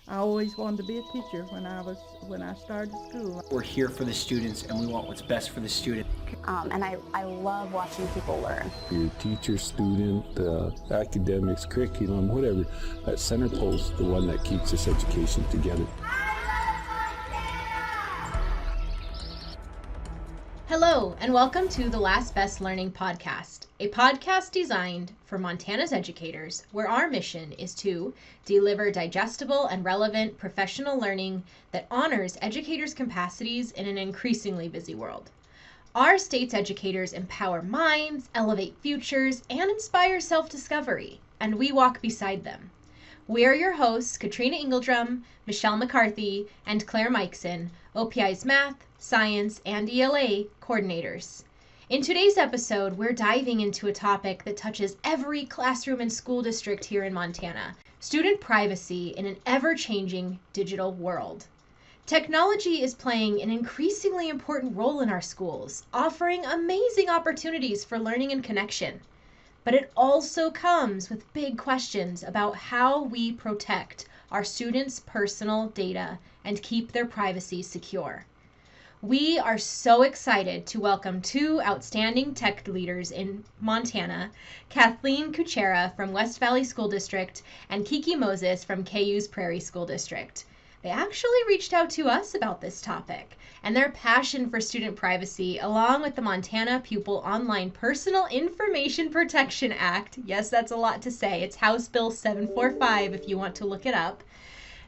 I always wanted to be a teacher when I started school. We're here for the students and we want what's best for the student. And I love watching people learn. Your teacher, student, academics, curriculum, whatever, that center post, the one that keeps this education together. Hello, and welcome to the Last Best Learning Podcast, a podcast designed for Montana's educators, where our mission is to deliver digestible and relevant professional learning that honors educators' capacities in an increasingly busy world. Our state's educators empower minds, elevate futures, and inspire self-discovery, and we walk beside them. We are your hosts, Katrina Engeldrum, Michelle McCarthy, and Claire Mikeson, OPI's Math, Science, and ELA coordinators. In today's episode, we're diving into a topic that touches every classroom and school district here in Montana: student privacy in an ever-changing digital world. Technology is playing an increasingly important role in our schools, offering amazing opportunities for learning and connection. But it also comes with big questions about how we protect our students' personal data and keep their privacy secure. We are so excited to welcome two outstanding tech leaders in Montana, Kathleen Kuchera from West Valley School District and Kiki Moses from Cayuse Prairie School District. They actually reached out to us about this topic, and their passion for student privacy, along with the Montana Pupil Online Personal Information Protection Act, yes, that's a lot to say, it's House Bill 745 if you want to look it up,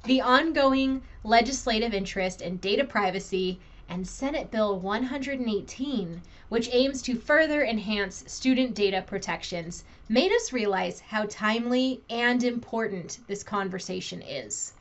the ongoing legislative interest in data privacy, and Senate Bill 118, which aims to further enhance student data protections, made us realize how timely and important this conversation is.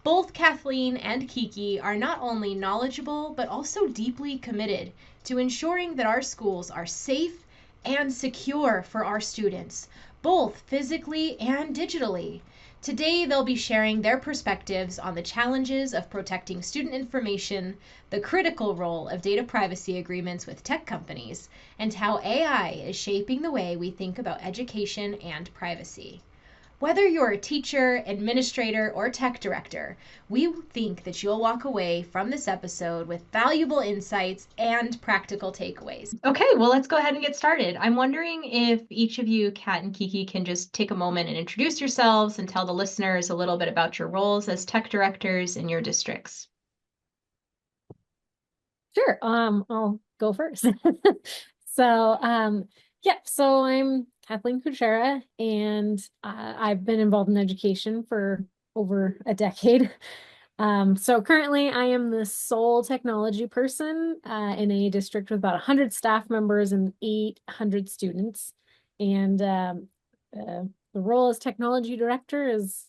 Both Kathleen and Kiki are not only knowledgeable, but also deeply committed to ensuring that our schools are safe and secure for our students, both physically and digitally. Today, they'll be sharing their perspectives on the challenges of protecting student information, the critical role of data privacy agreements with tech companies, and how AI is shaping the way we think about education and privacy. Whether you're a teacher, administrator, or tech director, we think that you'll walk away from this episode with valuable insights and practical takeaways. Okay, well, let's go ahead and get started. I'm wondering if each of you, Kat and Kiki, can just take a moment and introduce yourselves and tell the listeners a little bit about your roles as tech directors in your districts. Sure. I'll go first. So I'm Kathleen Kuchera, and I've been involved in education for over a decade. So currently I am the sole technology person in a district with about 100 staff members and 800 students. And the role as technology director is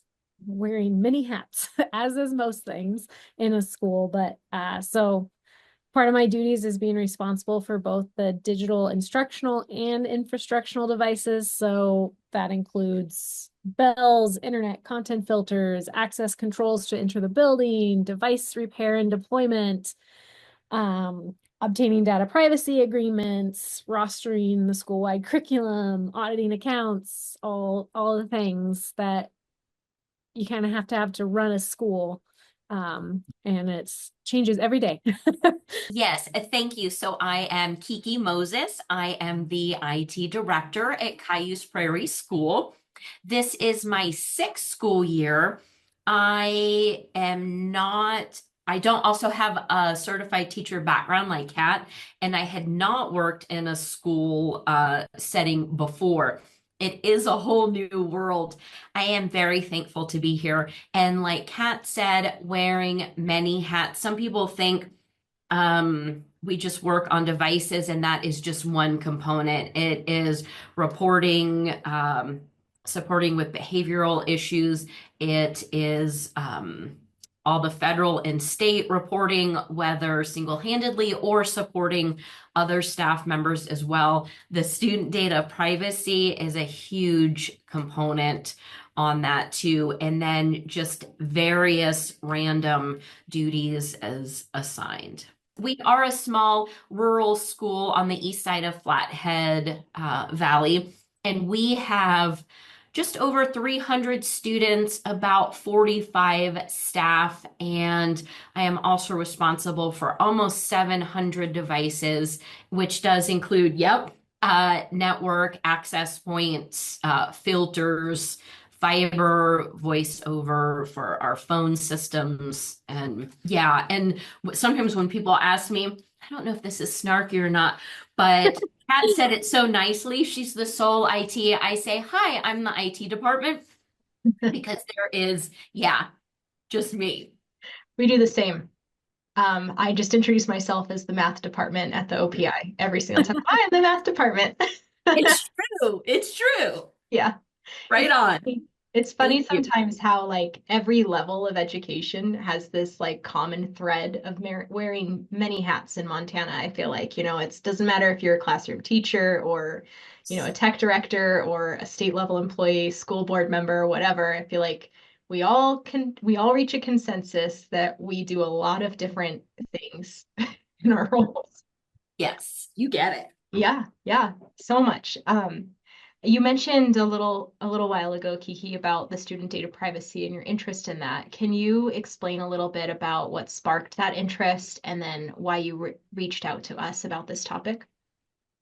wearing many hats, as is most things in a school. But so part of my duties is being responsible for both the digital instructional and infrastructural devices. So that includes bells, internet content filters, access controls to enter the building, device repair and deployment, obtaining data privacy agreements, rostering the school-wide curriculum, auditing accounts, all the things that you kind of have to run a school. And it changes every day. Yes, thank you. So I am Kiki Moses. I am the IT director at Cayuse Prairie School. This is my 6th school year. I don't also have a certified teacher background like Kat, and I had not worked in a school setting before. It is a whole new world. I am very thankful to be here. And like Kat said, wearing many hats. Some people think we just work on devices and that is just one component. It is reporting, supporting with behavioral issues. It is all the federal and state reporting, whether single-handedly or supporting other staff members as well. The student data privacy is a huge component on that too. And then just various random duties as assigned. We are a small rural school on the east side of Flathead Valley, and we have just over 300 students, about 45 staff, and I am also responsible for almost 700 devices, which does include, network access points, filters, fiber, voice over for our phone systems. And sometimes when people ask me, I don't know if this is snarky or not, but Kat said it so nicely. She's the sole IT. I say, hi, I'm the IT department, because there is, just me. We do the same. I just introduce myself as the math department at the OPI every single time. I am the math department. It's true. It's true. Yeah. Right on. It's funny Thank you. sometimes how like every level of education has this like common thread of wearing many hats in Montana. I feel like, it doesn't matter if you're a classroom teacher or, a tech director or a state level employee, school board member, whatever. I feel like we all reach a consensus that we do a lot of different things in our roles. Yes, you get it. Yeah, so much. You mentioned a little while ago, Kiki, about the student data privacy and your interest in that. Can you explain a little bit about what sparked that interest and then why you reached out to us about this topic?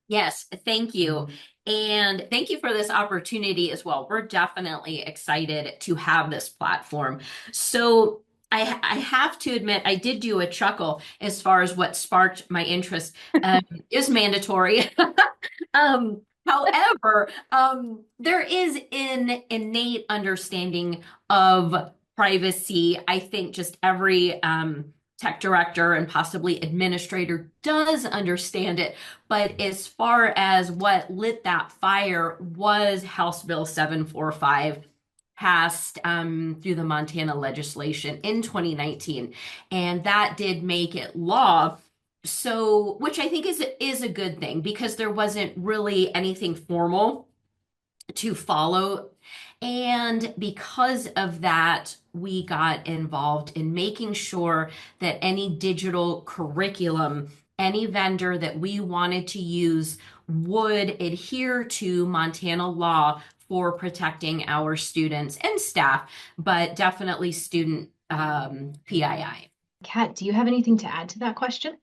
Yes, thank you. And thank you for this opportunity as well. We're definitely excited to have this platform. So I have to admit, I did do a chuckle as far as what sparked my interest. Is mandatory. However, there is an innate understanding of privacy. I think just every tech director and possibly administrator does understand it. But as far as what lit that fire was House Bill 745, passed through the Montana legislation in 2019. And that did make it law. So, which I think is a good thing, because there wasn't really anything formal to follow. And because of that, we got involved in making sure that any digital curriculum, any vendor that we wanted to use, would adhere to Montana law for protecting our students and staff, but definitely student PII. Kat, do you have anything to add to that question?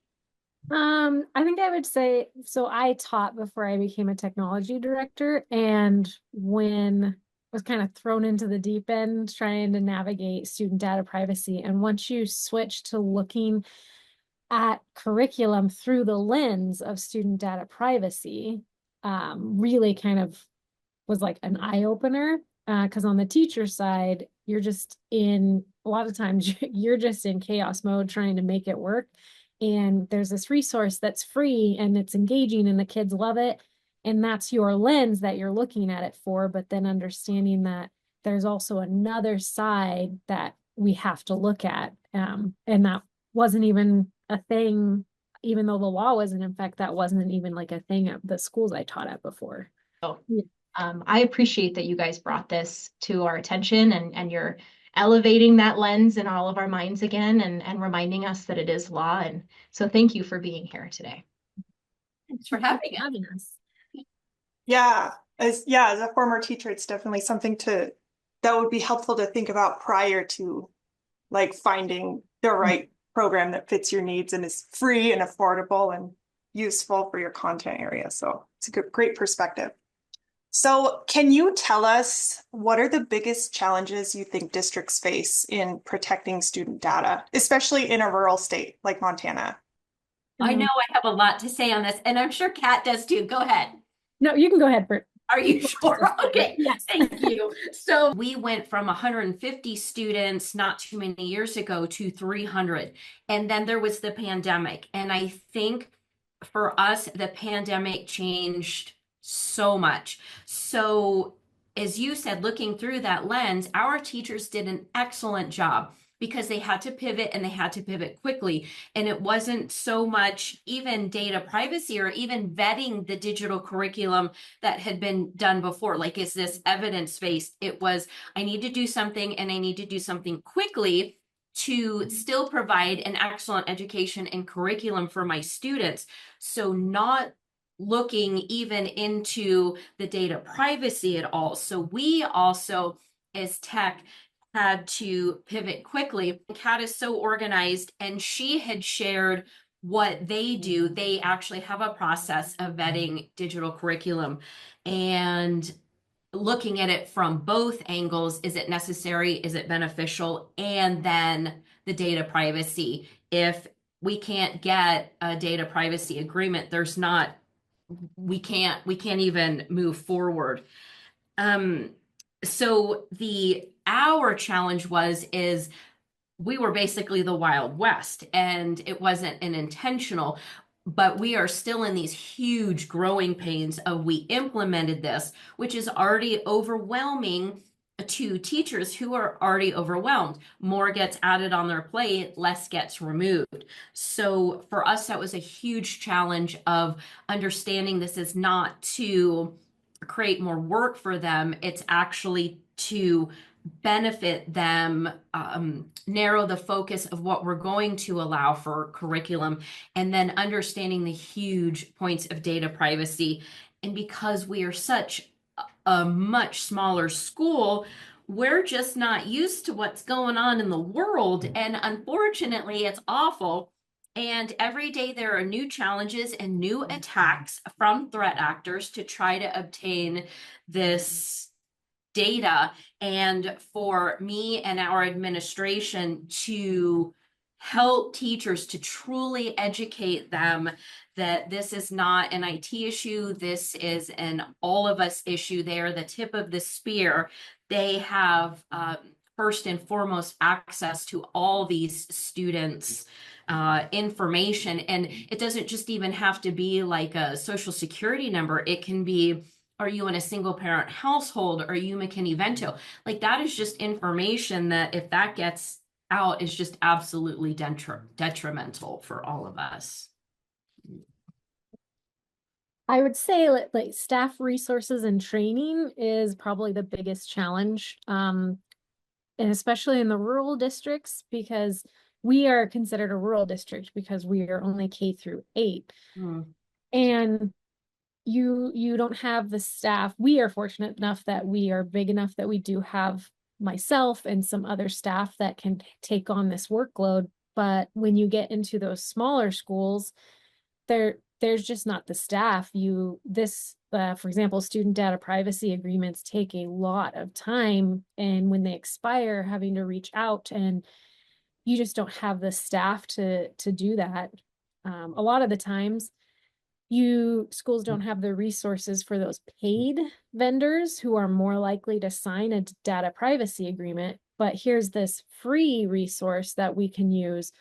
I think I would say, so I taught before I became a technology director, and when I was kind of thrown into the deep end trying to navigate student data privacy. And once you switch to looking at curriculum through the lens of student data privacy, really kind of was like an eye opener. Because on the teacher side, you're just a lot of times you're just in chaos mode trying to make it work. And there's this resource that's free and it's engaging and the kids love it. And that's your lens that you're looking at it for. But then understanding that there's also another side that we have to look at. And that wasn't even a thing, even though the law wasn't. In fact, that wasn't even like a thing at the schools I taught at before. Oh, yeah. I appreciate that you guys brought this to our attention and you're elevating that lens in all of our minds again and reminding us that it is law. And so thank you for being here today. Thanks for having us. Yeah, as a former teacher, it's definitely something that would be helpful to think about prior to like finding the right program that fits your needs and is free and affordable and useful for your content area. So it's a great perspective. So can you tell us what are the biggest challenges you think districts face in protecting student data, especially in a rural state like Montana? I know I have a lot to say on this, and I'm sure Kat does too. Go ahead. No, you can go ahead, Bert. Are you sure? Okay, yes. Thank you. So we went from 150 students not too many years ago to 300. And then there was the pandemic. And I think for us, the pandemic changed so much. So as you said, looking through that lens, our teachers did an excellent job because they had to pivot and they had to pivot quickly. And it wasn't so much even data privacy or even vetting the digital curriculum that had been done before. Like, is this evidence-based? It was, I need to do something and I need to do something quickly to still provide an excellent education and curriculum for my students. So not looking even into the data privacy at all. So we also, as tech, had to pivot quickly. Kat is so organized, and she had shared what they do. They actually have a process of vetting digital curriculum and looking at it from both angles. Is it necessary? Is it beneficial? And then the data privacy. If we can't get a data privacy agreement, we can't even move forward. So our challenge is we were basically the Wild West, and it wasn't an intentional, but we are still in these huge growing pains of we implemented this, which is already overwhelming to teachers who are already overwhelmed. More gets added on their plate, less gets removed. So for us, that was a huge challenge of understanding this is not to create more work for them. It's actually to benefit them, narrow the focus of what we're going to allow for curriculum, and then understanding the huge points of data privacy. And because we are such a much smaller school, we're just not used to what's going on in the world. And unfortunately, it's awful. And every day there are new challenges and new attacks from threat actors to try to obtain this data. And for me and our administration to help teachers to truly educate them that this is not an IT issue, this is an all of us issue. They are the tip of the spear. They have first and foremost access to all these students' information. And it doesn't just even have to be like a social security number. It can be, are you in a single parent household? Are you McKinney-Vento? Like that is just information that if that gets out is just absolutely detrimental for all of us. I would say like staff resources and training is probably the biggest challenge, and especially in the rural districts, because we are considered a rural district because we are only K-8. And you don't have the staff. We are fortunate enough that we are big enough that we do have myself and some other staff that can take on this workload. But when you get into those smaller schools, there's just not the staff. For example, student data privacy agreements take a lot of time, and when they expire, having to reach out, and you just don't have the staff to do that. A lot of the times, schools don't have the resources for those paid vendors who are more likely to sign a data privacy agreement. But here's this free resource that we can use.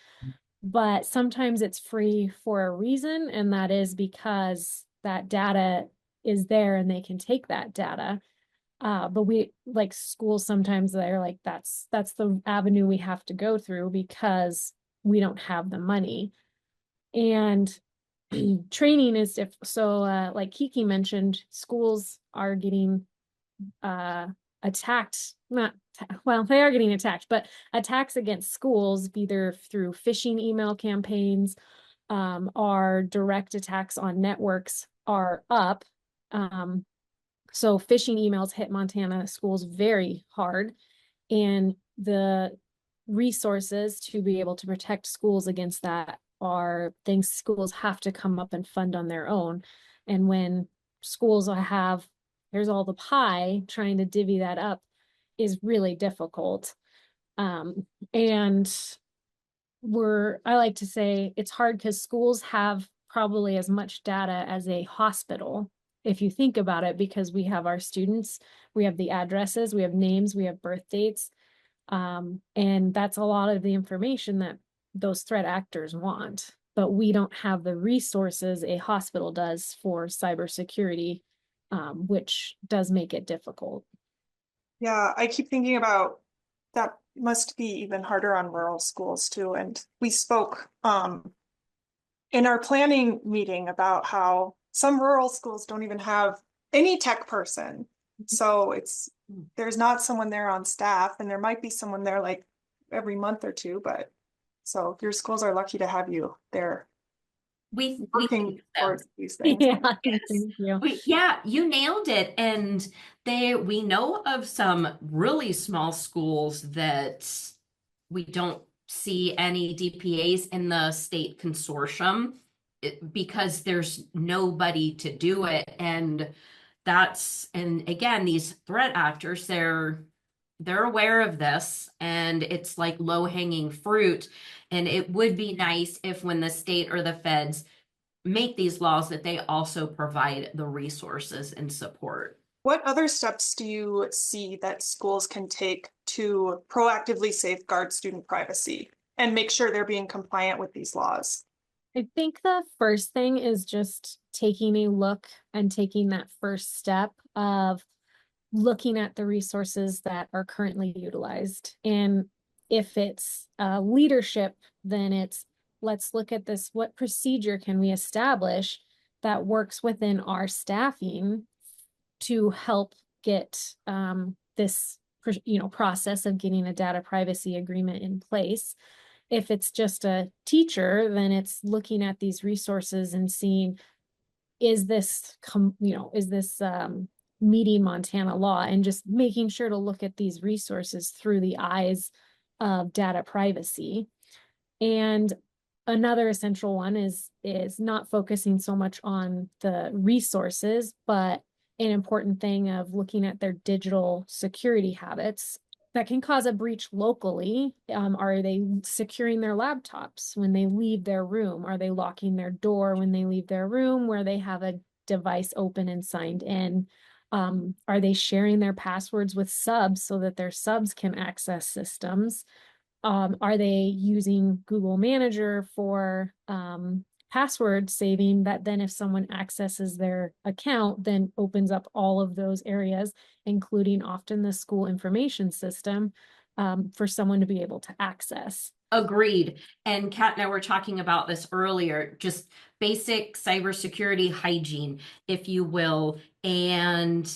But sometimes it's free for a reason, and that is because that data is there and they can take that data. But we, like schools, sometimes they're like, that's the avenue we have to go through because we don't have the money. And training is like Kiki mentioned, schools are getting attacked. They are getting attacked, but attacks against schools either through phishing email campaigns, or direct attacks on networks are up. So phishing emails hit Montana schools very hard, and the resources to be able to protect schools against that are things schools have to come up and fund on their own. And when schools here's all the pie, trying to divvy that up is really difficult. And I like to say it's hard because schools have probably as much data as a hospital, if you think about it, because we have our students, we have the addresses, we have names, we have birth dates. And that's a lot of the information that those threat actors want, but we don't have the resources a hospital does for cybersecurity, which does make it difficult. Yeah, I keep thinking about that must be even harder on rural schools too. And we spoke in our planning meeting about how some rural schools don't even have any tech person. So there's not someone there on staff, and there might be someone there like every month or two, but so your schools are lucky to have you there. We working think so. towards these things. Yeah, Yes. thank you. Yeah, you nailed it. And we know of some really small schools that we don't see any DPAs in the state consortium because there's nobody to do it. And again, these threat actors, they're aware of this, and it's like low-hanging fruit. And it would be nice if when the state or the feds make these laws that they also provide the resources and support. What other steps do you see that schools can take to proactively safeguard student privacy and make sure they're being compliant with these laws? I think the first thing is just taking a look and taking that first step of looking at the resources that are currently utilized. And if it's leadership, then it's let's look at this. What procedure can we establish that works within our staffing to help get this process of getting a data privacy agreement in place? If it's just a teacher, then it's looking at these resources and seeing, is this meeting Montana law, and just making sure to look at these resources through the eyes of data privacy. And another essential one is not focusing so much on the resources, but an important thing of looking at their digital security habits that can cause a breach locally. Are they securing their laptops when they leave their room? Are they locking their door when they leave their room where they have a device open and signed in? Are they sharing their passwords with subs so that their subs can access systems? Are they using Google Manager for password saving, that then if someone accesses their account, then opens up all of those areas, including often the school information system, for someone to be able to access? Agreed. And Kat and I were talking about this earlier, just basic cybersecurity hygiene, if you will, and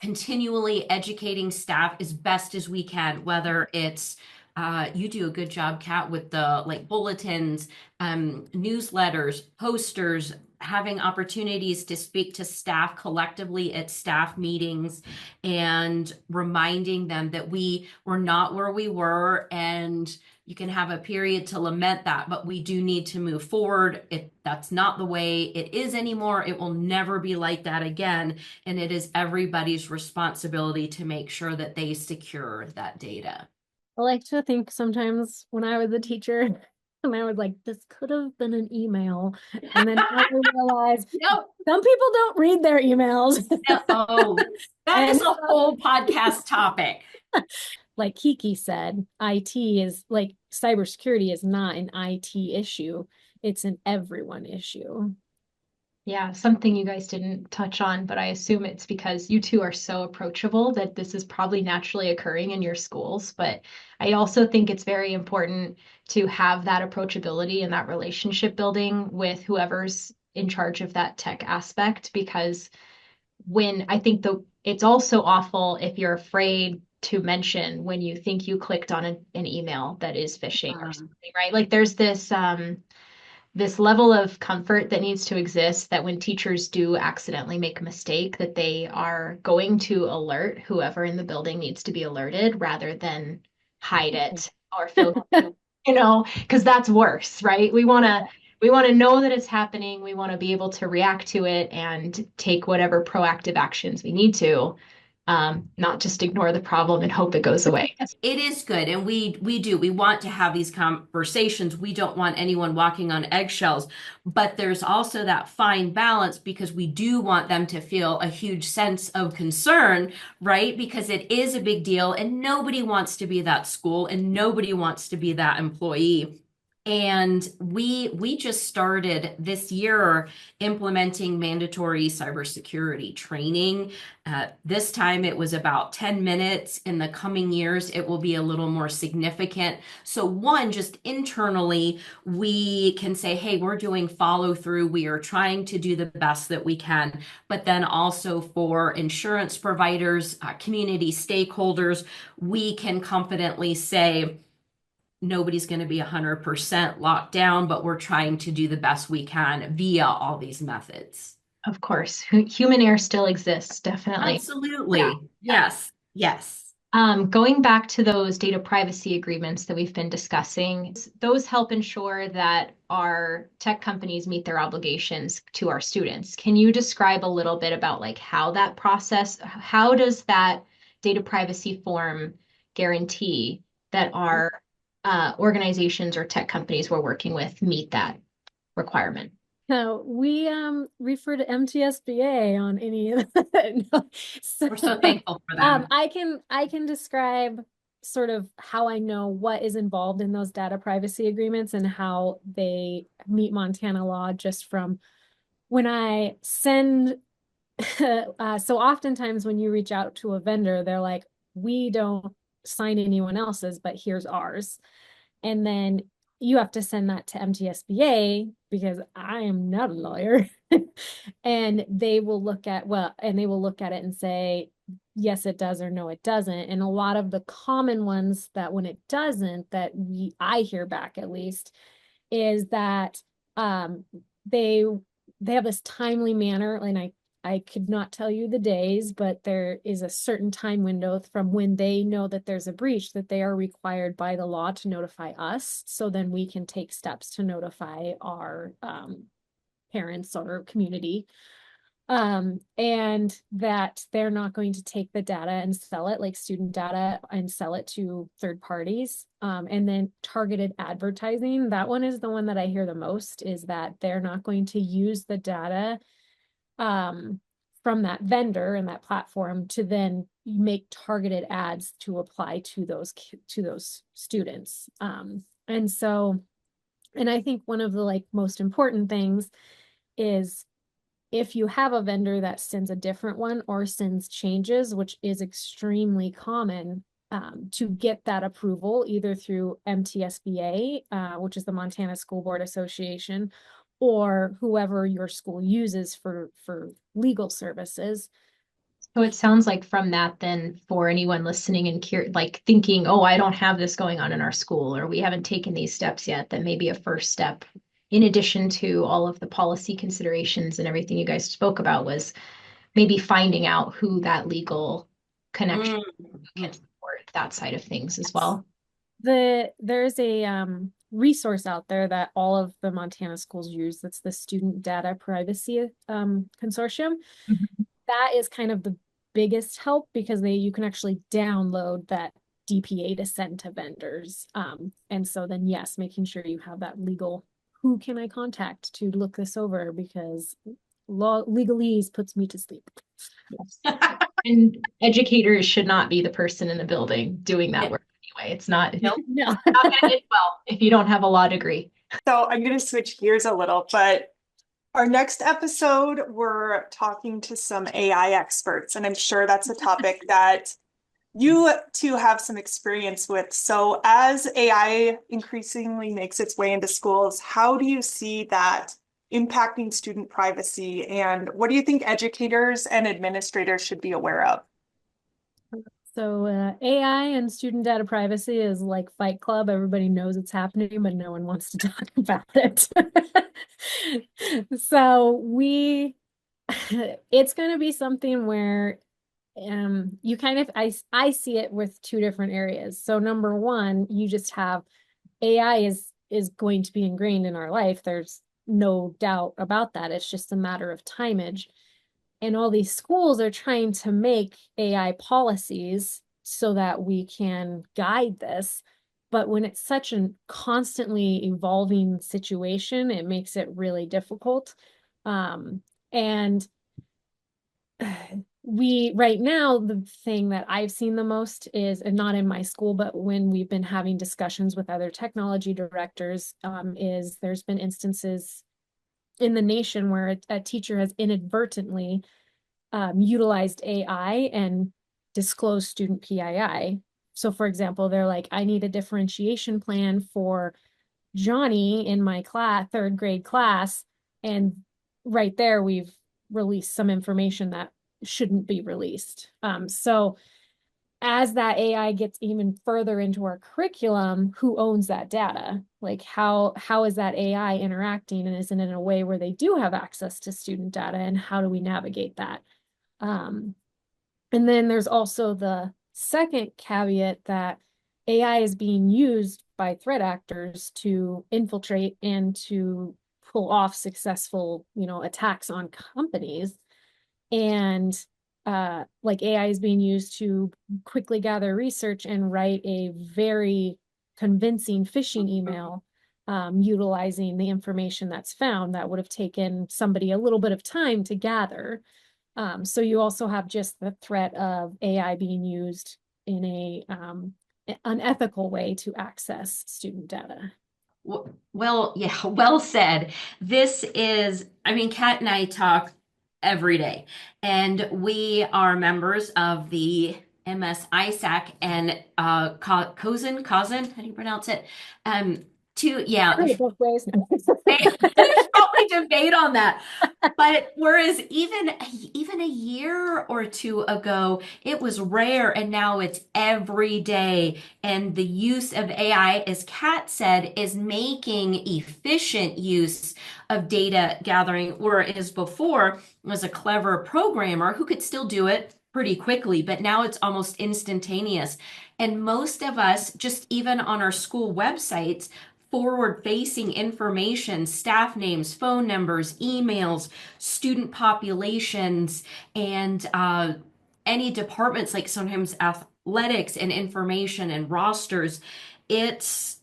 continually educating staff as best as we can, whether it's you do a good job, Kat, with the like bulletins, newsletters, posters, having opportunities to speak to staff collectively at staff meetings and reminding them that we were not where we were, and you can have a period to lament that, but we do need to move forward. That's not the way it is anymore. It will never be like that again. And it is everybody's responsibility to make sure that they secure that data. I like to think sometimes when I was a teacher, and I was like, this could have been an email. And then I realized some people don't read their emails. Oh, that is a whole podcast topic. Like Kiki said, IT is like cybersecurity is not an IT issue. It's an everyone issue. Yeah, something you guys didn't touch on, but I assume it's because you two are so approachable that this is probably naturally occurring in your schools. But I also think it's very important to have that approachability and that relationship building with whoever's in charge of that tech aspect, because when I think it's also awful if you're afraid to mention when you think you clicked on an email that is phishing or something, right? Like there's this level of comfort that needs to exist, that when teachers do accidentally make a mistake, that they are going to alert whoever in the building needs to be alerted rather than hide it or feel, because that's worse, right? We want to know that it's happening. We want to be able to react to it and take whatever proactive actions we need to, not just ignore the problem and hope it goes away. It is good. And we want to have these conversations. We don't want anyone walking on eggshells, but there's also that fine balance, because we do want them to feel a huge sense of concern, right? Because it is a big deal, and nobody wants to be that school, and nobody wants to be that employee. And we just started this year implementing mandatory cybersecurity training. This time it was about 10 minutes. In the coming years, it will be a little more significant. So one, just internally, we can say, hey, we're doing follow through. We are trying to do the best that we can. But then also for insurance providers, community stakeholders, we can confidently say, nobody's going to be 100% locked down, but we're trying to do the best we can via all these methods. Of course, human error still exists, definitely. Absolutely. Yeah. Yes. Yes. Going back to those data privacy agreements that we've been discussing, those help ensure that our tech companies meet their obligations to our students. Can you describe a little bit about like how that process, how does that data privacy form guarantee that our organizations or tech companies we're working with meet that requirement? No, we refer to MTSBA on any of that. No. We're so thankful for that. I can describe sort of how I know what is involved in those data privacy agreements and how they meet Montana law just from when I send so oftentimes when you reach out to a vendor, they're like, we don't sign anyone else's, but here's ours. And then you have to send that to MTSBA because I am not a lawyer. And they will look at, it and say, yes, it does, or no, it doesn't. And a lot of the common ones that when it doesn't, that I hear back at least, is that they have this timely manner, and I could not tell you the days, but there is a certain time window from when they know that there's a breach that they are required by the law to notify us. So then we can take steps to notify our parents or community. And that they're not going to take the data and sell it like student data and sell it to third parties. And then targeted advertising, that one is the one that I hear the most, is that they're not going to use the data from that vendor and that platform to then make targeted ads to apply to those students. And I think one of the like most important things is if you have a vendor that sends a different one or sends changes, which is extremely common, to get that approval either through MTSBA, which is the Montana School Board Association, or whoever your school uses for legal services. So it sounds like from that, then for anyone listening and like thinking, oh, I don't have this going on in our school, or we haven't taken these steps yet, that may be a first step, in addition to all of the policy considerations and everything you guys spoke about, was maybe finding out who that legal connection can support that side of things as well. There's a resource out there that all of the Montana schools use. That's the Student Data Privacy Consortium. Mm-hmm. That is kind of the biggest help because you can actually download that DPA to send to vendors. And so then, yes, making sure you have that legal, who can I contact to look this over, because legalese puts me to sleep. Yes. And educators should not be the person in the building doing that work anyway. It's not, no. Not gonna get well if you don't have a law degree. So I'm going to switch gears a little, but our next episode, we're talking to some AI experts, and I'm sure that's a topic that you two have some experience with. So as AI increasingly makes its way into schools, how do you see that impacting student privacy, and what do you think educators and administrators should be aware of? So AI and student data privacy is like Fight Club. Everybody knows it's happening, but no one wants to talk about it. So it's going to be something where you kind of, I see it with two different areas. So number one, you just have AI is going to be ingrained in our life. There's no doubt about that. It's just a matter of timage. And all these schools are trying to make AI policies so that we can guide this. But when it's such a constantly evolving situation, it makes it really difficult. And right now, the thing that I've seen the most is, and not in my school, but when we've been having discussions with other technology directors, is there's been instances in the nation where a teacher has inadvertently utilized AI and disclosed student PII. So for example, they're like, I need a differentiation plan for Johnny in my third grade class. And right there, we've released some information that shouldn't be released. So as that AI gets even further into our curriculum, who owns that data? Like how is that AI interacting, and is it in a way where they do have access to student data, and how do we navigate that? And then there's also the second caveat that AI is being used by threat actors to infiltrate and to pull off successful, attacks on companies. And like AI is being used to quickly gather research and write a very convincing phishing email, utilizing the information that's found that would have taken somebody a little bit of time to gather. So you also have just the threat of AI being used in a unethical way to access student data. Well, yeah, well said. This is, I mean, Kat and I talk every day, and we are members of the MS ISAC and COSIN, how do you pronounce it? There's both ways. There's probably debate on that. But whereas even a year or two ago, it was rare, and now it's every day. And the use of AI, as Kat said, is making efficient use of data gathering, whereas before was a clever programmer who could still do it pretty quickly, but now it's almost instantaneous. And most of us, just even on our school websites, forward-facing information, staff names, phone numbers, emails, student populations, and any departments, like sometimes athletics and information and rosters. It's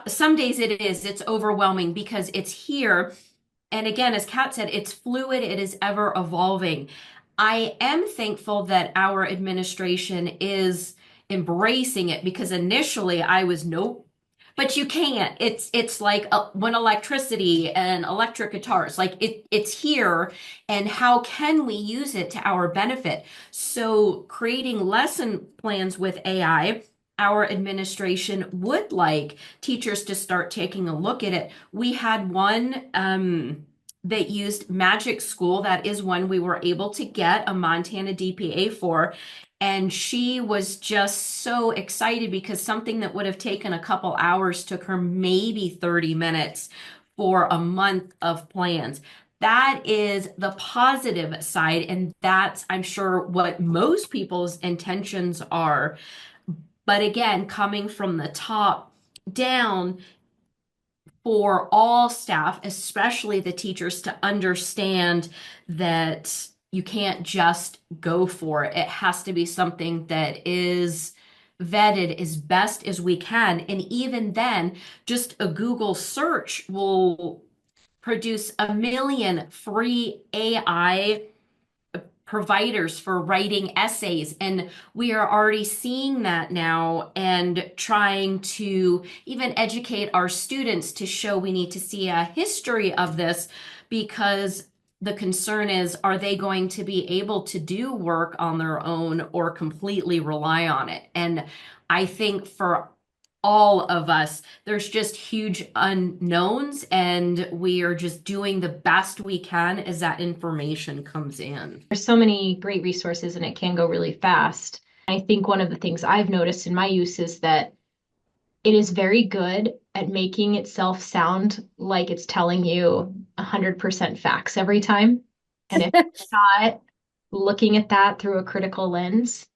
some days it's overwhelming because it's here. And again, as Kat said, it's fluid, it is ever evolving. I am thankful that our administration is embracing it, because initially I was nope, but you can't. It's like when electricity and electric guitars, like it's here, and how can we use it to our benefit? So creating lesson plans with AI, our administration would like teachers to start taking a look at it. We had one that used Magic School. That is one we were able to get a Montana DPA for. And she was just so excited because something that would have taken a couple hours took her maybe 30 minutes for a month of plans. That is the positive side. And that's, I'm sure, what most people's intentions are. But again, coming from the top down, for all staff, especially the teachers, to understand that you can't just go for it. It has to be something that is vetted as best as we can. And even then, just a Google search will produce 1 million free AI providers for writing essays, and we are already seeing that now and trying to even educate our students to show we need to see a history of this, because the concern is, are they going to be able to do work on their own or completely rely on it? And I think for all of us, there's just huge unknowns, and we are just doing the best we can as that information comes in. There's so many great resources, and it can go really fast. I think one of the things I've noticed in my use is that it is very good at making itself sound like it's telling you 100% facts every time. And if it's not looking at that through a critical lens,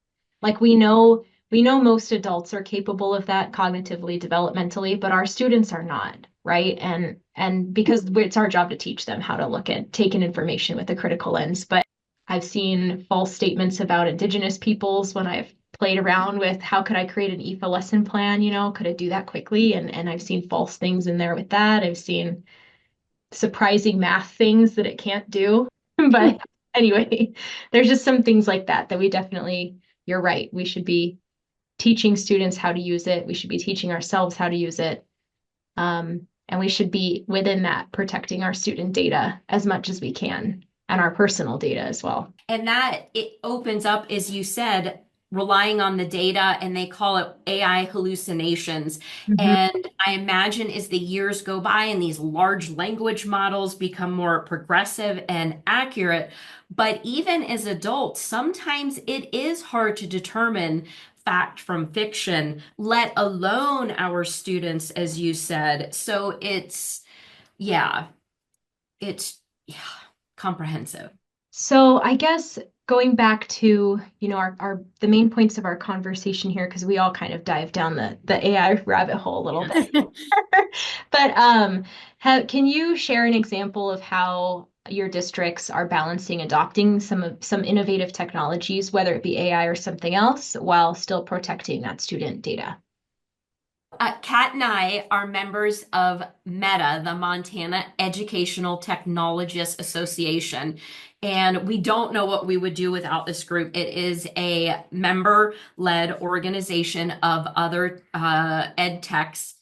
like we know most adults are capable of that cognitively, developmentally, but our students are not, right? And because it's our job to teach them how to look at taking information with a critical lens. But I've seen false statements about Indigenous peoples when I've played around with how could I create an EFA lesson plan, could I do that quickly? And I've seen false things in there with that. I've seen surprising math things that it can't do. But anyway, there's just some things like that we definitely, you're right, we should be teaching students how to use it. We should be teaching ourselves how to use it. And we should be within that protecting our student data as much as we can, and our personal data as well. And that it opens up, as you said, relying on the data, and they call it AI hallucinations. Mhm. And I imagine as the years go by and these large language models become more progressive and accurate, but even as adults, sometimes it is hard to determine fact from fiction, let alone our students, as you said. So yeah, it's yeah, comprehensive. So I guess going back to, our the main points of our conversation here, because we all kind of dive down the AI rabbit hole a little bit. But can you share an example of how your districts are balancing adopting some innovative technologies, whether it be AI or something else, while still protecting that student data? Kat and I are members of META, the Montana Educational Technologists Association, and we don't know what we would do without this group. It is a member-led organization of other ed techs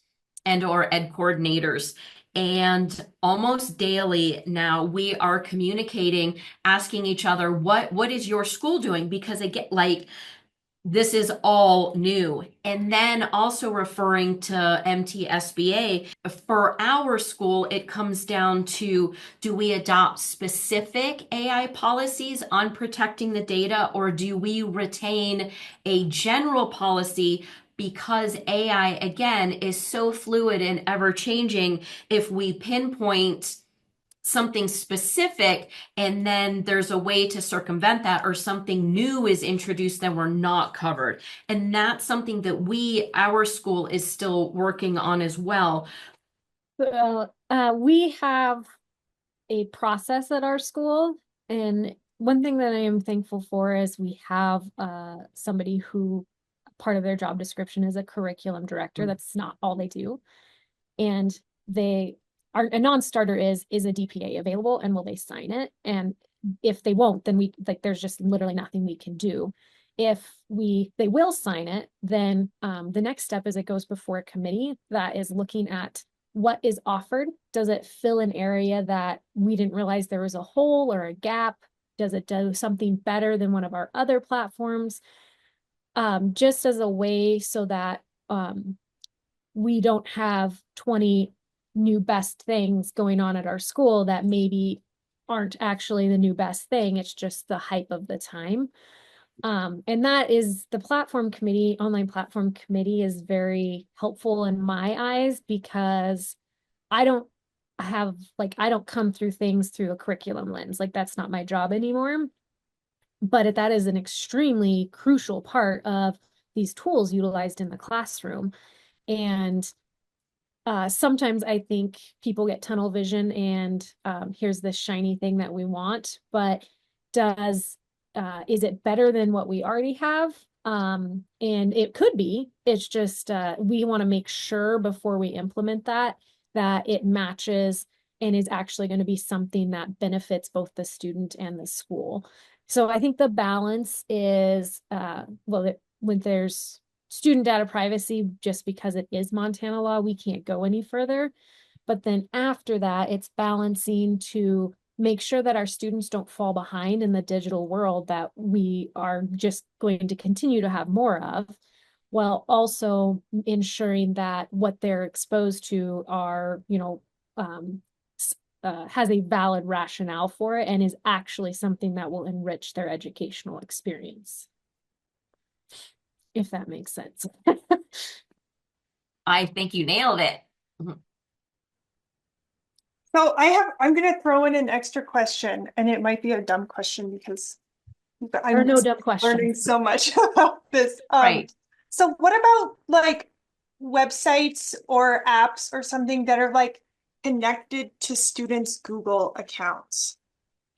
and or ed coordinators. And almost daily now we are communicating, asking each other, what is your school doing? Because this is all new. And then also referring to MTSBA, for our school, it comes down to, do we adopt specific AI policies on protecting the data, or do we retain a general policy? Because AI, again, is so fluid and ever changing, if we pinpoint something specific and then there's a way to circumvent that, or something new is introduced, then we're not covered. And that's something that our school is still working on as well. Well, we have a process at our school, and one thing that I am thankful for is we have somebody who part of their job description is a curriculum director. That's not all they do. And a non-starter is a DPA available, and will they sign it? And if they won't, then there's just literally nothing we can do. If they will sign it, then the next step is it goes before a committee that is looking at what is offered. Does it fill an area that we didn't realize there was a hole or a gap? Does it do something better than one of our other platforms? Just as a way so that we don't have 20 new best things going on at our school that maybe aren't actually the new best thing. It's just the hype of the time. And that is the online platform committee is very helpful in my eyes, because I don't come through things through a curriculum lens. That's not my job anymore. But that is an extremely crucial part of these tools utilized in the classroom. And sometimes I think people get tunnel vision and here's this shiny thing that we want, but is it better than what we already have? And it could be. It's just we want to make sure before we implement that it matches and is actually going to be something that benefits both the student and the school. So I think the balance is when there's student data privacy, just because it is Montana law, we can't go any further. But then after that, it's balancing to make sure that our students don't fall behind in the digital world that we are just going to continue to have more of, while also ensuring that what they're exposed to are, has a valid rationale for it and is actually something that will enrich their educational experience. If that makes sense. I think you nailed it. So I'm going to throw in an extra question, and it might be a dumb question because I'm no dumb questions. Learning so much about this. Right. So what about websites or apps or something that are connected to students' Google accounts?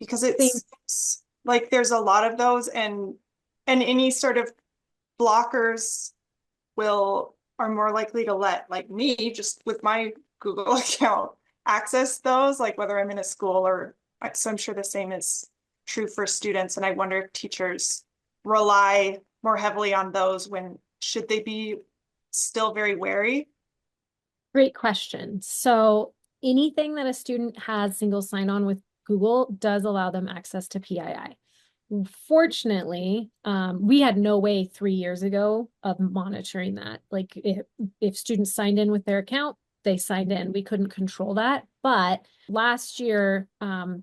Because it seems like there's a lot of those, and any sort of blockers are more likely to let me, just with my Google account, access those, whether I'm in a school or so. I'm sure the same is true for students, and I wonder if teachers rely more heavily on those. Should they be still very wary? Great question. So anything that a student has single sign-on with Google does allow them access to PII. Fortunately, we had no way 3 years ago of monitoring that. Like if students signed in with their account, they signed in. We couldn't control that. But last year,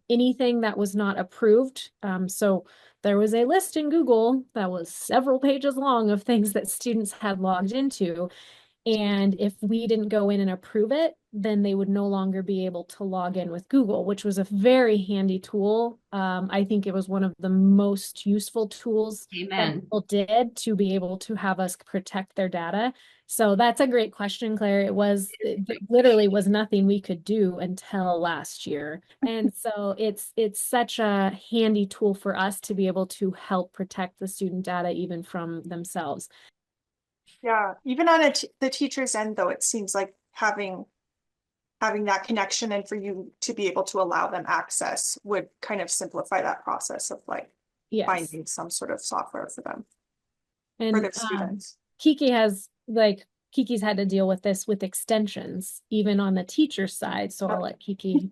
anything that was not approved, so there was a list in Google that was several pages long of things that students had logged into. And if we didn't go in and approve it, then they would no longer be able to log in with Google, which was a very handy tool. I think it was one of the most useful tools that Amen. people did to be able to have us protect their data. So that's a great question, Claire. It literally was nothing we could do until last year. And so it's such a handy tool for us to be able to help protect the student data even from themselves. Yeah, even on the teacher's end, though, it seems like having that connection and for you to be able to allow them access would kind of simplify that process of like Yes. finding some sort of software for them, And for their students. Kiki's had to deal with this with extensions, even on the teacher side. So I'll let Kiki.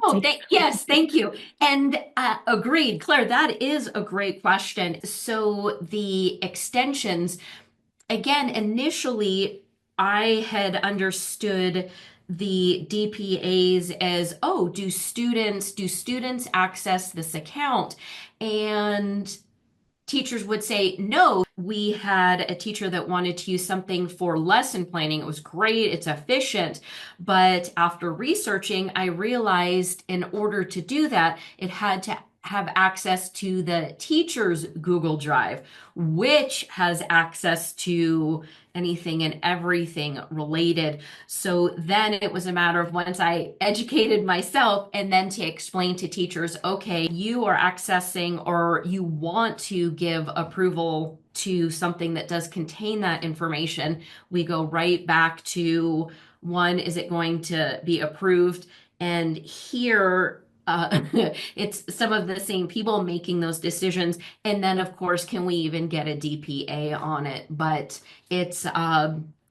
Oh, yes, thank you. And agreed, Claire, that is a great question. So the extensions, again, initially, I had understood the DPAs as, oh, do students access this account? And teachers would say no. We had a teacher that wanted to use something for lesson planning. It was great, it's efficient. But after researching, I realized in order to do that, it had to have access to the teacher's Google Drive, which has access to anything and everything related. So then it was a matter of once I educated myself and then to explain to teachers, okay, you are accessing or you want to give approval to something that does contain that information. We go right back to one, is it going to be approved? And here, it's some of the same people making those decisions. And then, of course, can we even get a DPA on it? But it's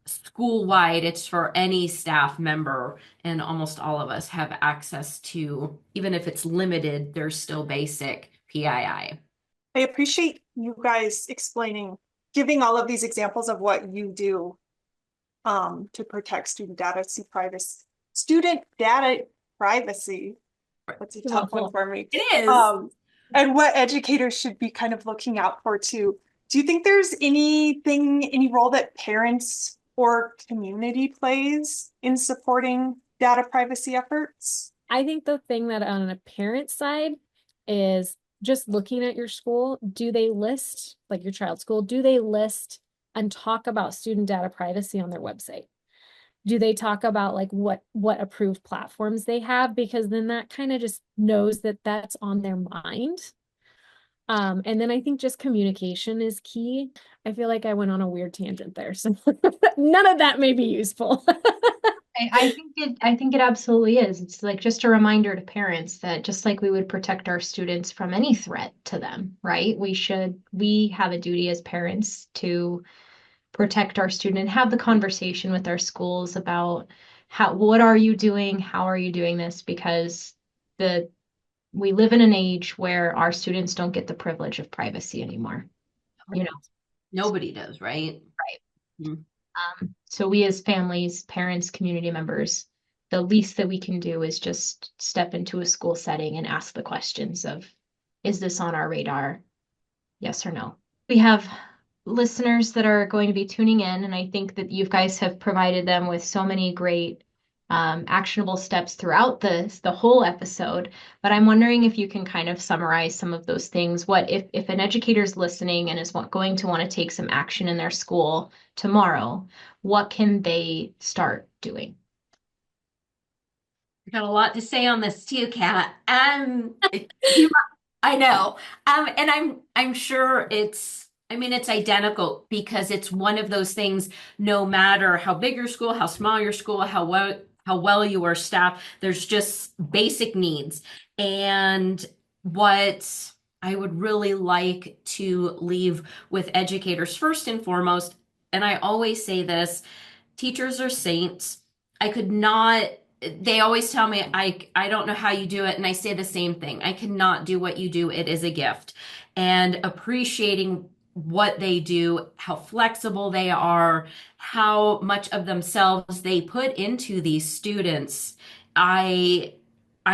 school-wide, it's for any staff member, and almost all of us have access to, even if it's limited, there's still basic PII. I appreciate you guys giving all of these examples of what you do to protect student data privacy. Student data privacy. That's a tough one for me. It is. And what educators should be kind of looking out for too. Do you think there's any role that parents or community plays in supporting data privacy efforts? I think the thing that on a parent side is just looking at your school. Do they list, like your child's school, do they list and talk about student data privacy on their website? Do they talk about like what approved platforms they have? Because then that kind of just knows that that's on their mind. And then I think just communication is key. I feel like I went on a weird tangent there, so none of that may be useful. I think it absolutely is. It's like just a reminder to parents that just like we would protect our students from any threat to them, right? We have a duty as parents to protect our student and have the conversation with our schools about what are you doing? How are you doing this? Because we live in an age where our students don't get the privilege of privacy anymore. You know, nobody does, right? Right. So we as families, parents, community members, the least that we can do is just step into a school setting and ask the questions of, is this on our radar? Yes or no? We have listeners that are going to be tuning in, and I think that you guys have provided them with so many great actionable steps throughout the whole episode. But I'm wondering if you can kind of summarize some of those things. What if an educator is listening and is going to want to take some action in their school tomorrow, what can they start doing? I've got a lot to say on this too, Kat. I know. And I'm sure it's identical because it's one of those things, no matter how big your school, how small your school, how well you are staffed, there's just basic needs. And what I would really like to leave with educators first and foremost, and I always say this, teachers are saints. I could not they always tell me, I don't know how you do it. And I say the same thing. I cannot do what you do. It is a gift. And appreciating what they do, how flexible they are, how much of themselves they put into these students. I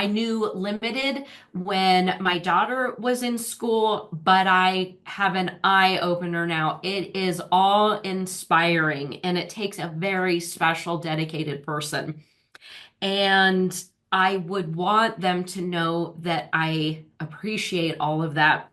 knew limited when my daughter was in school, but I have an eye opener now. It is all inspiring, and it takes a very special, dedicated person. And I would want them to know that I appreciate all of that,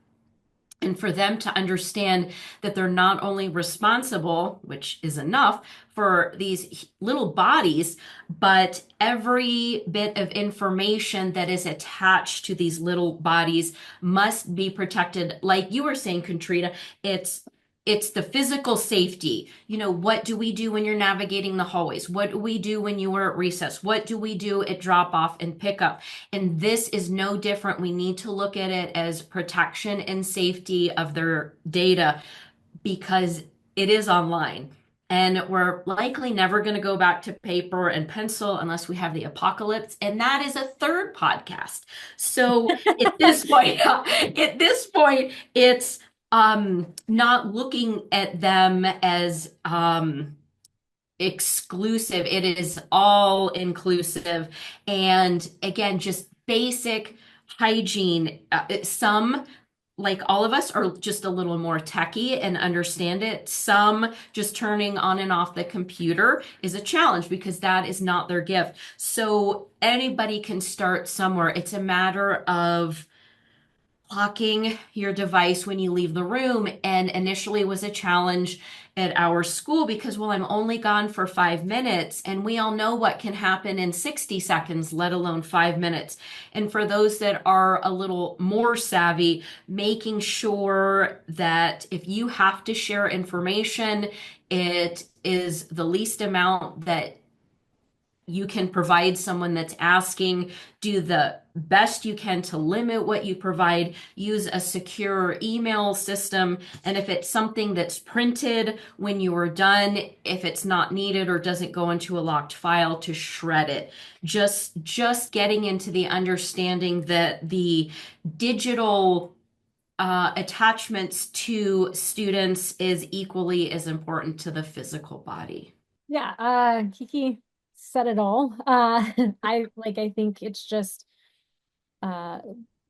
and for them to understand that they're not only responsible, which is enough, for these little bodies, but every bit of information that is attached to these little bodies must be protected. Like you were saying, Katrina, it's the physical safety. You know, what do we do when you're navigating the hallways? What do we do when you are at recess? What do we do at drop off and pickup? And this is no different. We need to look at it as protection and safety of their data, because it is online. And we're likely never going to go back to paper and pencil unless we have the apocalypse. And that is a third podcast. So at this point, it's not looking at them as exclusive. It is all inclusive. And again, just basic hygiene. Some, like all of us, are just a little more techie and understand it. Some, just turning on and off the computer is a challenge because that is not their gift. So anybody can start somewhere. It's a matter of locking your device when you leave the room. And initially was a challenge at our school because, well, I'm only gone for 5 minutes, and we all know what can happen in 60 seconds, let alone 5 minutes. And for those that are a little more savvy, making sure that if you have to share information, it is the least amount that you can provide someone that's asking. Do the best you can to limit what you provide. Use a secure email system. And if it's something that's printed when you are done, if it's not needed or doesn't go into a locked file, to shred it. Just getting into the understanding that the digital attachments to students is equally as important to the physical body. Yeah, Kiki said it all. I think it's just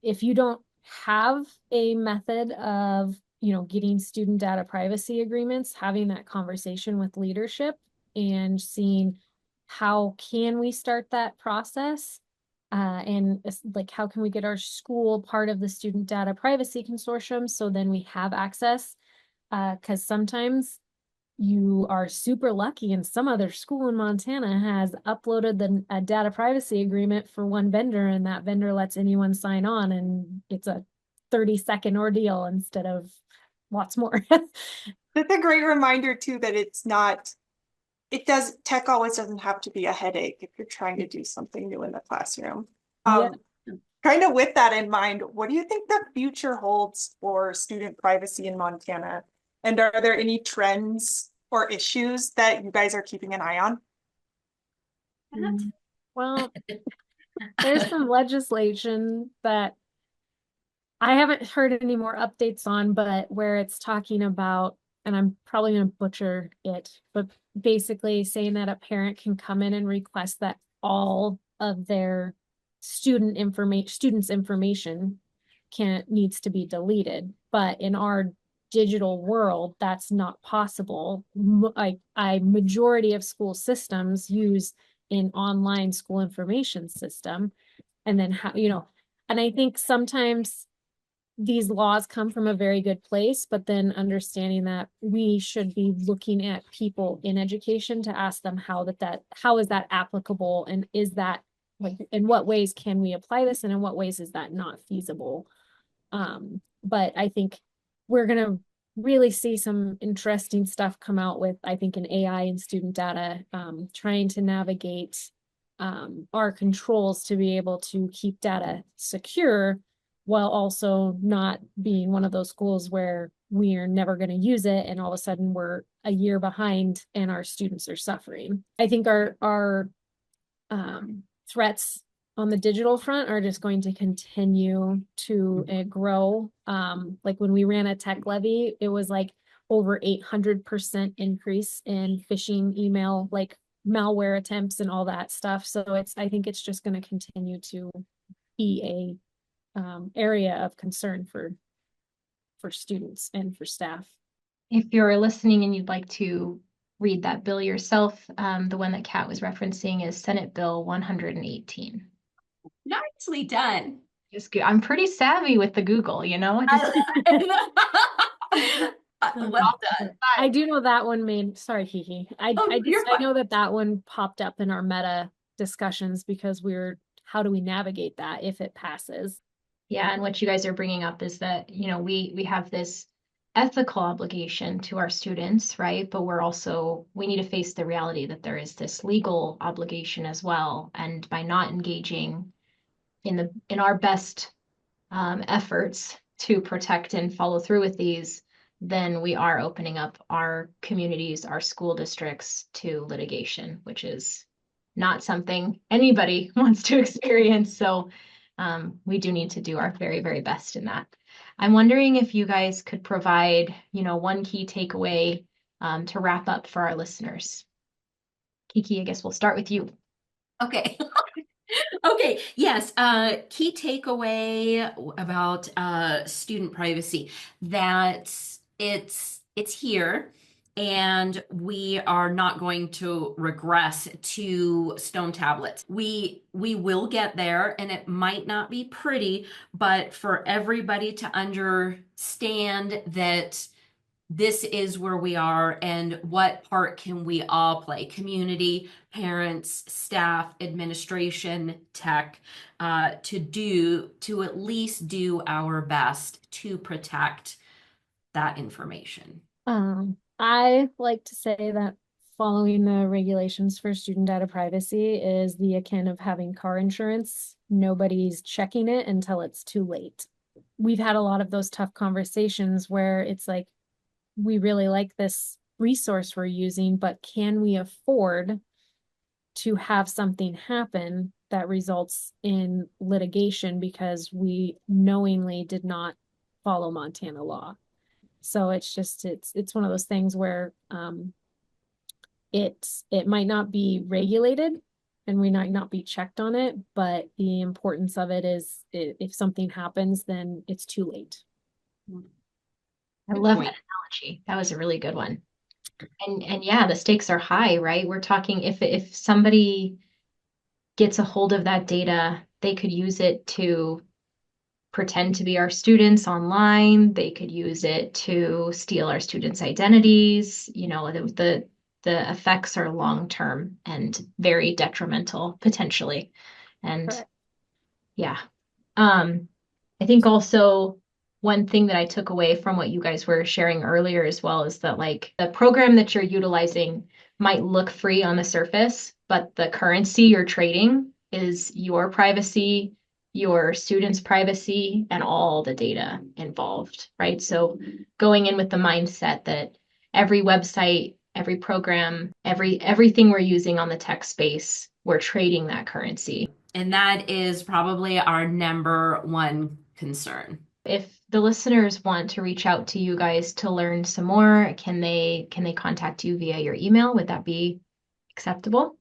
if you don't have a method of, getting student data privacy agreements, having that conversation with leadership and seeing how can we start that process, and like how can we get our school part of the student data privacy consortium so then we have access, because sometimes you are super lucky and some other school in Montana has uploaded a data privacy agreement for one vendor, and that vendor lets anyone sign on, and it's a 30-second ordeal instead of lots more. That's a great reminder too, that tech always doesn't have to be a headache if you're trying to do something new in the classroom. Yeah. Kind of with that in mind, what do you think the future holds for student privacy in Montana? And are there any trends or issues that you guys are keeping an eye on? Well, there's some legislation that I haven't heard any more updates on, but where it's talking about, and I'm probably going to butcher it, but basically saying that a parent can come in and request that all of their students' information needs to be deleted. But in our digital world, that's not possible. Majority of school systems use an online school information system, and then and I think sometimes these laws come from a very good place, but then understanding that we should be looking at people in education to ask them how is that applicable, and is that, like, in what ways can we apply this, and in what ways is that not feasible. But I think we're going to really see some interesting stuff come out with, I think, an AI and student data, trying to navigate our controls to be able to keep data secure while also not being one of those schools where we're never going to use it and all of a sudden we're a year behind and our students are suffering. I think our threats on the digital front are just going to continue to grow. Like when we ran a tech levy, it was like over 800% increase in phishing email, like malware attempts and all that stuff. So I think it's just going to continue to be a area of concern for students and for staff. If you're listening and you'd like to read that bill yourself, the one that Kat was referencing is Senate Bill 118. Nicely done. I'm pretty savvy with the Google, you know? Well done. I do know that one made, sorry, Kiki. I know that one popped up in our meta discussions because how do we navigate that if it passes? Yeah, and what you guys are bringing up is that, you know, we have this ethical obligation to our students, right? But we need to face the reality that there is this legal obligation as well. And by not engaging in our best efforts to protect and follow through with these, then we are opening up our communities, our school districts to litigation, which is not something anybody wants to experience. So we do need to do our very, very best in that. I'm wondering if you guys could provide, you know, one key takeaway to wrap up for our listeners. Kiki, I guess we'll start with you. Okay. Okay. Yes. Key takeaway about student privacy, that it's here, and we are not going to regress to stone tablets. We will get there, and it might not be pretty, but for everybody to understand that this is where we are and what part can we all play, community, parents, staff, administration, tech, to at least do our best to protect that information. I like to say that following the regulations for student data privacy is the akin of having car insurance. Nobody's checking it until it's too late. We've had a lot of those tough conversations where it's like, we really like this resource we're using, but can we afford to have something happen that results in litigation because we knowingly did not follow Montana law? So it's one of those things where it might not be regulated and we might not be checked on it, but the importance of it is if something happens, then it's too late. I love that analogy. That was a really good one. And yeah, the stakes are high, right? We're talking if somebody gets a hold of that data, they could use it to pretend to be our students online. They could use it to steal our students' identities. You know, the effects are long-term and very detrimental potentially. And correct. Yeah. I think also one thing that I took away from what you guys were sharing earlier as well is that like the program that you're utilizing might look free on the surface, but the currency you're trading is your privacy, your students' privacy, and all the data involved, right? So going in with the mindset that every website, every program, everything we're using on the tech space, we're trading that currency. And that is probably our number one concern. If the listeners want to reach out to you guys to learn some more, can they contact you via your email? Would that be acceptable?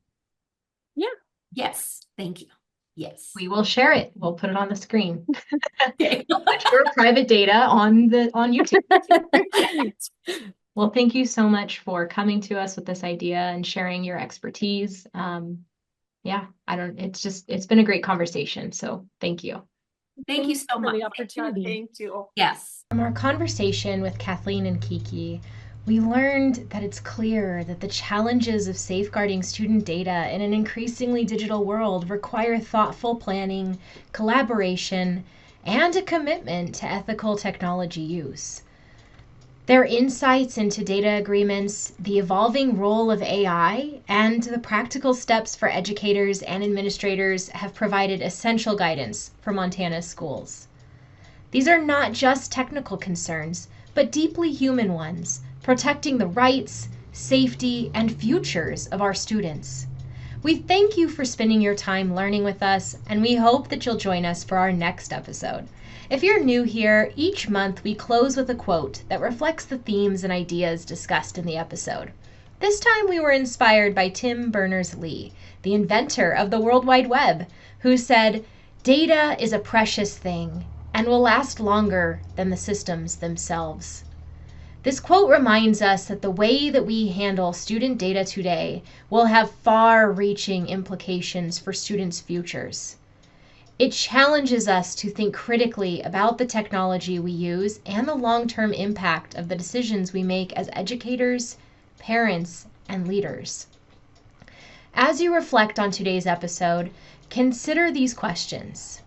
Yeah. Yes. Thank you. Yes. We will share it. We'll put it on the screen. Okay. Your private data on YouTube. Well, thank you so much for coming to us with this idea and sharing your expertise. It's been a great conversation. So thank you. Thank you so much for the opportunity. Thank you. Yes. From our conversation with Kathleen and Kiki, we learned that it's clear that the challenges of safeguarding student data in an increasingly digital world require thoughtful planning, collaboration, and a commitment to ethical technology use. Their insights into data agreements, the evolving role of AI, and the practical steps for educators and administrators have provided essential guidance for Montana's schools. These are not just technical concerns, but deeply human ones, protecting the rights, safety, and futures of our students. We thank you for spending your time learning with us, and we hope that you'll join us for our next episode. If you're new here, each month we close with a quote that reflects the themes and ideas discussed in the episode. This time we were inspired by Tim Berners-Lee, the inventor of the World Wide Web, who said, "Data is a precious thing and will last longer than the systems themselves." This quote reminds us that the way that we handle student data today will have far-reaching implications for students' futures. It challenges us to think critically about the technology we use and the long-term impact of the decisions we make as educators, parents, and leaders. As you reflect on today's episode, consider these questions.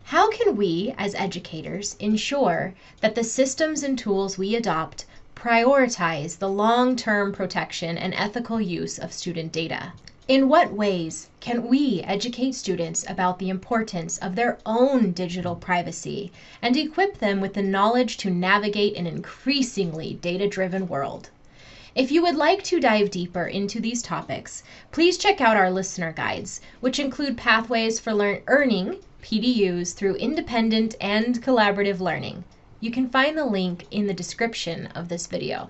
How can we, as educators, ensure that the systems and tools we adopt prioritize the long-term protection and ethical use of student data? In what ways can we educate students about the importance of their own digital privacy and equip them with the knowledge to navigate an increasingly data-driven world? If you would like to dive deeper into these topics, please check out our listener guides, which include pathways for earning PDUs through independent and collaborative learning. You can find the link in the description of this video.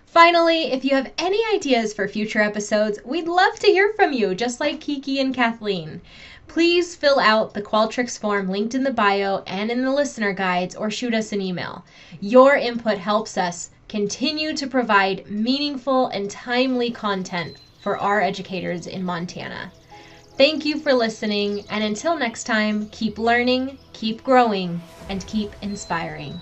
Finally, if you have any ideas for future episodes, we'd love to hear from you, just like Kiki and Kathleen. Please fill out the Qualtrics form linked in the bio and in the listener guides, or shoot us an email. Your input helps us continue to provide meaningful and timely content for our educators in Montana. Thank you for listening, and until next time, keep learning, keep growing, and keep inspiring.